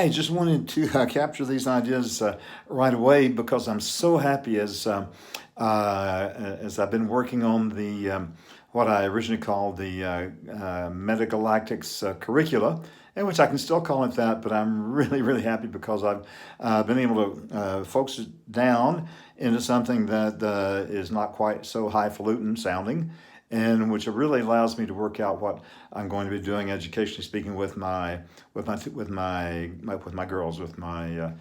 I just wanted to capture these ideas right away because I'm so happy as I've been working on the what I originally called the Metagalactics Curricula, and which I can still call it that, but I'm really happy because I've been able to focus it down into something that is not quite so highfalutin sounding, and which really allows me to work out what I'm going to be doing, educationally speaking, with my girls, with my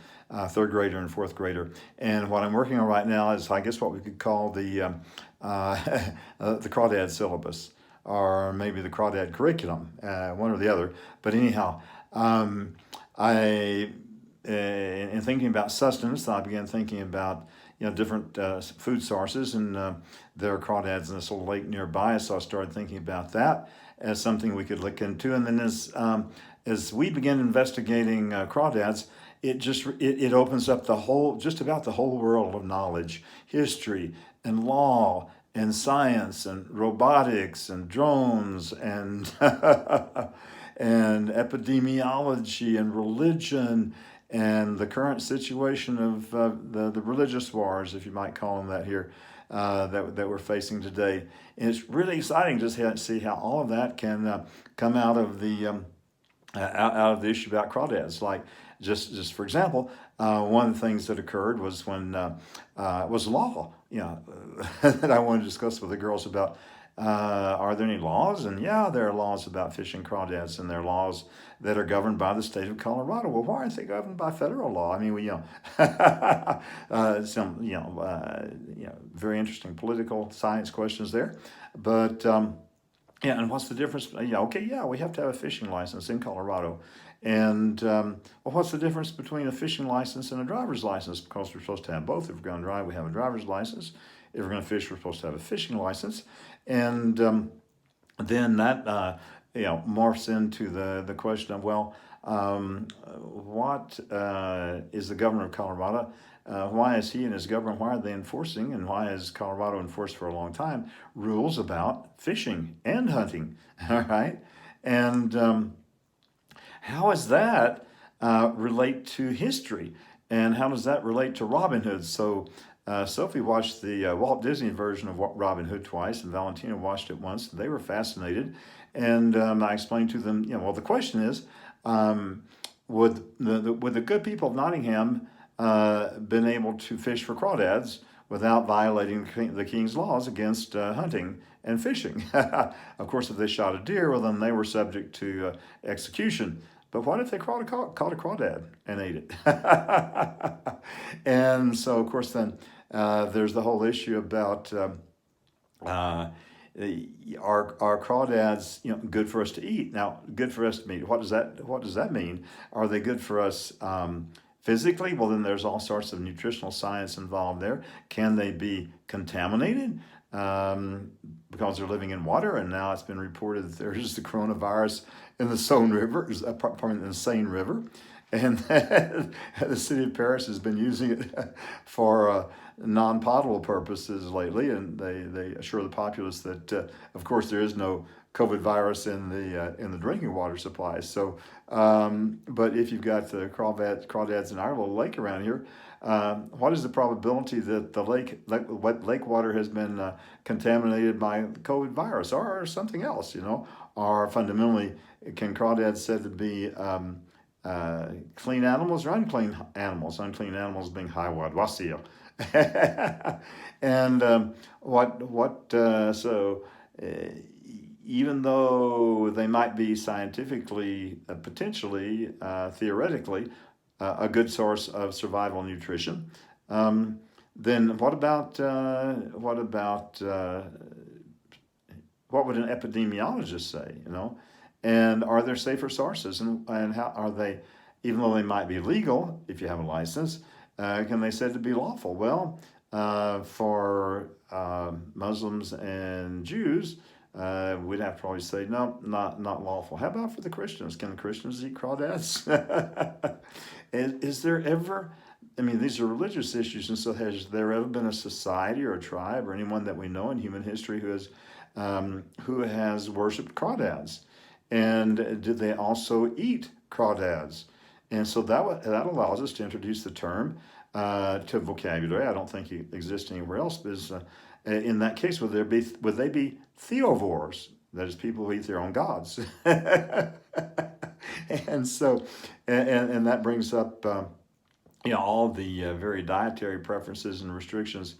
third grader and fourth grader. And what I'm working on right now is, I guess, what we could call the Crawdad syllabus, or maybe the Crawdad curriculum, one or the other. But anyhow, I in thinking about sustenance, I began thinking about different food sources, and there are crawdads in this little lake nearby, so I started thinking about that as something we could look into. And then as we begin investigating crawdads, it opens up just about the whole world of knowledge, history and law and science and robotics and drones and and epidemiology and religion and the current situation of the religious wars, if you might call them that here, that we're facing today. And it's really exciting to see how all of that can come out of out of the issue about crawdads. Like, just for example, one of the things that occurred was when was law, that I wanted to discuss with the girls about. Are there any laws? And yeah, there are laws about fishing crawdads, and there are laws that are governed by the state of Colorado. Well, why aren't they governed by federal law? I mean, some very interesting political science questions there, but. Yeah, and what's the difference? Yeah, okay, yeah, we have to have a fishing license in Colorado. And well, what's the difference between a fishing license and a driver's license? Because we're supposed to have both. If we're going to drive, we have a driver's license. If we're going to fish, we're supposed to have a fishing license. And then that morphs into the question of, well, what is the governor of Colorado? Why is he and his government, why are they enforcing, and why has Colorado enforced for a long time, rules about fishing and hunting? All right. And how does that relate to history? And how does that relate to Robin Hood? So Sophie watched the Walt Disney version of Robin Hood twice, and Valentina watched it once. And they were fascinated. And I explained to them, well, the question is, would the good people of Nottingham been able to fish for crawdads without violating the king's laws against hunting and fishing? Of course, if they shot a deer, well, then they were subject to execution. But what if they caught a crawdad and ate it? And so, of course, then there's the whole issue about are crawdads good for us to eat? Now, good for us to eat. What does that mean? Are they good for us physically? Well, then there's all sorts of nutritional science involved there. Can they be contaminated because they're living in water? And now it's been reported that there's the coronavirus in the Seine River, pardon, in the Seine River. And the city of Paris has been using it for non-potable purposes lately, and they assure the populace that, of course, there is no COVID virus in the drinking water supply. So, but if you've got the crawdads in our little lake around here, what is the probability that the lake water has been contaminated by the COVID virus or something else? Or fundamentally, can crawdads said to be clean animals or unclean animals? Unclean animals being highwad wasil. And even though they might be scientifically, potentially, theoretically, a good source of survival nutrition, then what would an epidemiologist say? And are there safer sources? And how are they, even though they might be legal if you have a license, can they said to be lawful? Well, for Muslims and Jews, we'd have to probably say, no, not lawful. How about for the Christians? Can the Christians eat crawdads? Is there ever, I mean, these are religious issues, and so has there ever been a society or a tribe or anyone that we know in human history who has worshipped crawdads? And did they also eat crawdads? And so that allows us to introduce the term to vocabulary. I don't think it exists anywhere else. Because in that case, would they be theovores? That is, people who eat their own gods. And so, and that brings up all the very dietary preferences and restrictions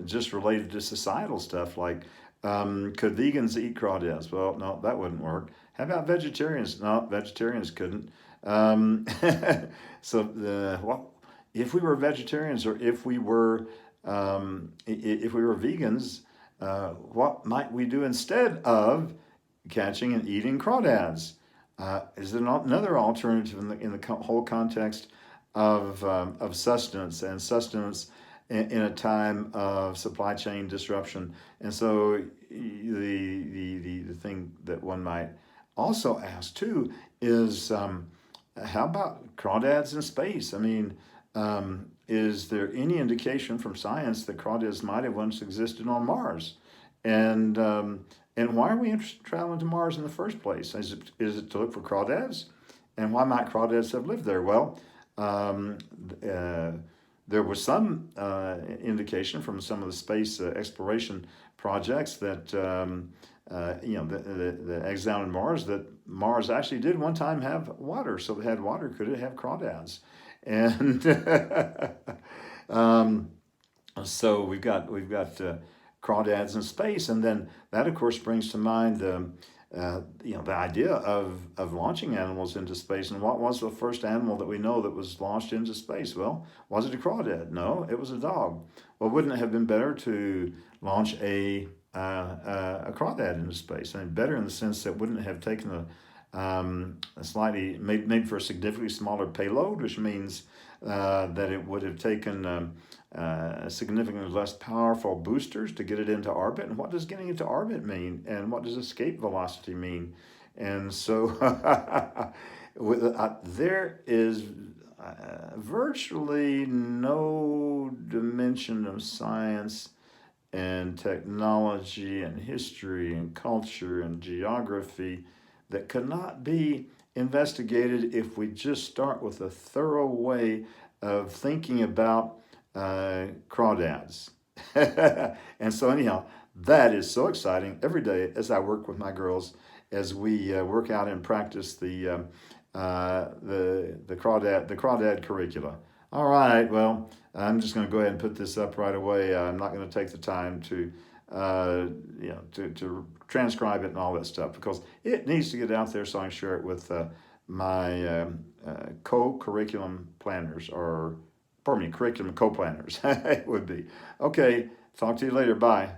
just related to societal stuff like could vegans eat crawdads? Well, no, that wouldn't work. How about vegetarians? No, vegetarians couldn't. Um, so what if we were vegetarians, or if we were vegans? What might we do instead of catching and eating crawdads? Is there another alternative in the whole context of sustenance in a time of supply chain disruption? And so the thing that one might also ask too is how about crawdads in space? I mean, is there any indication from science that crawdads might have once existed on Mars? And why are we interested in traveling to Mars in the first place? Is it to look for crawdads? And why might crawdads have lived there? Well, um, uh, there was some indication from some of the space exploration projects that the eggs down in Mars, that Mars actually did one time have water. So if it had water, could it have crawdads? And um, so we've got crawdads in space, and then that of course brings to mind the idea of launching animals into space. And what was the first animal that we know that was launched into space? Well, was it a crawdad? No, it was a dog. Well, wouldn't it have been better to launch a crawdad into space? I mean, better in the sense that wouldn't it have taken a slightly made for a significantly smaller payload, which means that it would have taken significantly less powerful boosters to get it into orbit. And what does getting into orbit mean? And what does escape velocity mean? And so there is virtually no dimension of science and technology and history and culture and geography that cannot be investigated if we just start with a thorough way of thinking about crawdads. And so anyhow, that is so exciting every day as I work with my girls as we work out and practice the crawdad curricula. All right, well, I'm just going to go ahead and put this up right away. I'm not going to take the time to to transcribe it and all that stuff because it needs to get out there so I can share it with my co-curriculum planners, or pardon me, curriculum co-planners. It would be. Okay, talk to you later. Bye.